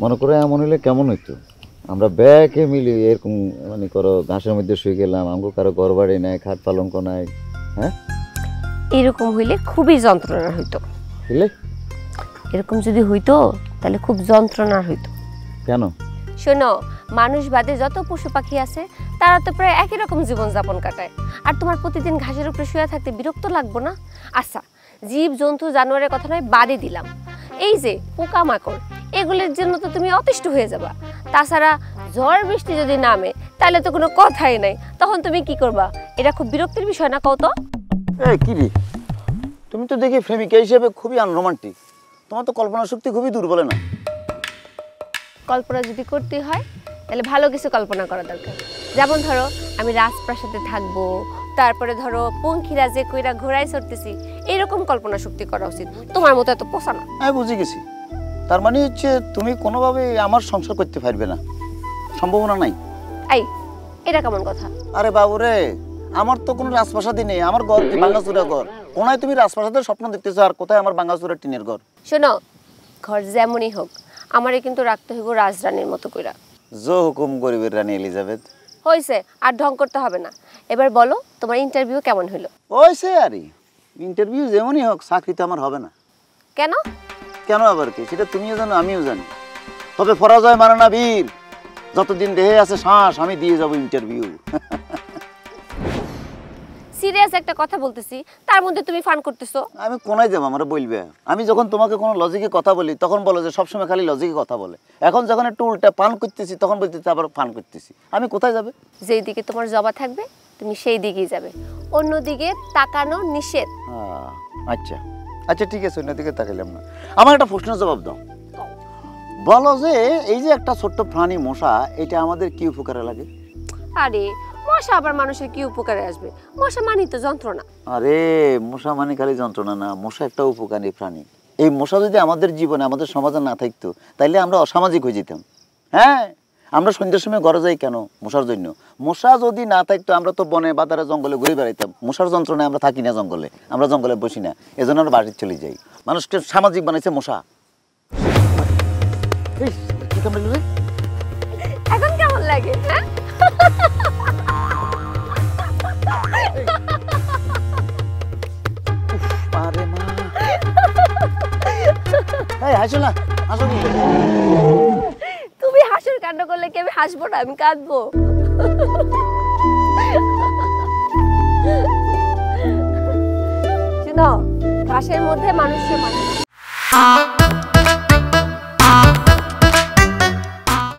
মনে করে এমন হইলে কেমন হইতো, আমরা ব্যাকে মিলি এরকম মানে করো ঘাসের মধ্যে শুয়ে গেলাম, আমাকে কারো ঘর বাড়ি নাই, খাট পালঙ্ক নাই। হ্যাঁ, এরকম হইলে খুবই যন্ত্রণা হইতো। বুঝলে? এরকম যদি হইতো তাহলে খুব যন্ত্রণার হইতো। কেন? শোনো, মানুষ বাদে যত পশু পাখি আছে তারা তো প্রায় একই রকম জীবনযাপন কাটায়। আর তোমার প্রতিদিন ঘাসের উপরে শুয়ে থাকতে বিরক্ত লাগবো না? আচ্ছা, জীব জন্তু জানোয়ারের কথা নয় বাদে দিলাম, এই যে পোকামাকড় এগুলোর জন্য তো তুমি অতিষ্ঠ হয়ে যাবা। তাছাড়া ঝড় বৃষ্টি যদি নামে তাহলে তো কোনো কথাই নাই, তখন তুমি কি করবা? এটা খুব বিরক্তির বিষয় না কও তো? এই কি রে, তুমি তো দেখি প্রেমিকা হিসেবে খুবই আনরোমান্টিক, তোমার তো কল্পনা শক্তি খুবই দুর্বল না? কল্পনা যদি করতে হয় তাহলে ভালো কিছু কল্পনা করা দরকার। যেমন ধরো আমি রাজপ্রাসাদে থাকবো, তারপরে ধরো পঙ্খিরাজে কইরা ঘোড়ায় চড়তেছি, এরকম কল্পনা শক্তি করা উচিত। তোমার মতো এত পোষা না। আমি বুঝে গেছি, তার মানে হচ্ছে তুমি কোনোভাবে আমার সংসার করতে পারবে না, সম্ভাবনা নাই। এই, এটা কেমন কথা? আরে বাবু রে, আমার তো কোনো রাজপ্রাসাদই নেই, আমার ঘর কি ভাঙাচুরা ঘর। কোনায় তুমি রাজপ্রাসাদের স্বপ্ন দেখতেছো, আর কোথায় আমার ভাঙাচুরা টিনের ঘর। শোনো, ঘর যেমনই হোক আমারে কিন্তু রাখতে হইব রাজরানীর মতো কইরা। জো হুকুম গরিবের রানী এলিজাবেথ। হইছে, আর ঢং করতে হবে না। এবার বলো তোমার ইন্টারভিউ কেমন হলো? ওইসে আরে, ইন্টারভিউ যেমনই হোক চাকরি তো আমার হবে না। কেন? কেন আবার কি, সেটা তুমিও জানো আমিও জানি। তবে পরাজয় মানে না বীর, যতদিন দেহে আছে শ্বাস আমি দিয়ে যাবো ইন্টারভিউ। সিরিয়াস একটা কথা বলতেছি, তার মধ্যে তুমি ফান করতেছো। আমি কোনায় যাবো আমার বলবে? আমি যখন তোমাকে কোনো লজিকে কথা বলি তখন বলো যে সবসময় খালি লজিকে কথা বলে, এখন যখন একটু উল্টা পান করতেছি তখন বলতেছি আবার পান করতেছি। আমি কোথায় যাবে? যেই দিকে তোমার জবা থাকবে তুমি সেই দিকেই যাবে, অন্যদিকে তাকানো নিষেধ। আচ্ছা আচ্ছা ঠিক আছে, অন্যদিকে তাকাইলাম না। আমার একটা প্রশ্নের জবাব দাও, বলো যে এই যে একটা ছোট্ট প্রাণী মশা, এটা আমাদের কি উপকারে লাগে? আরে মশা আবার মানুষের কি উপকারে আসবে? মশা মানি তো যন্ত্রণা। আরে মশা মানে খালি যন্ত্রণা না, মশা একটা উপকারী প্রাণী। এই মশা যদি আমাদের জীবনে আমাদের সমাজে না থাকতো তাইলে আমরা অসামাজিক হয়ে যেতাম। হ্যাঁ, আমরা সন্ধ্যার সময় ঘরে যাই কেন? মশার জন্য। মশা যদি না থাকতো আমরা তো বনে বাজারে জঙ্গলে ঘুরে বেড়াইতাম। মশার যন্ত্রণায় আমরা থাকি না জঙ্গলে, আমরা জঙ্গলে বসি না, এজন্য আমরা বাড়িতে চলে যাই। মানুষকে সামাজিক বানাইছে মশা। এখন কেমন লাগে? হ্যাঁ, আরে মা, এই হাসো না, হাসো কি? তুমি হাসির কাণ্ড করলে কি আমি হাসবো না? আমি কাঁদবো। শোনো, ঘাসের মধ্যে মানুষের মানে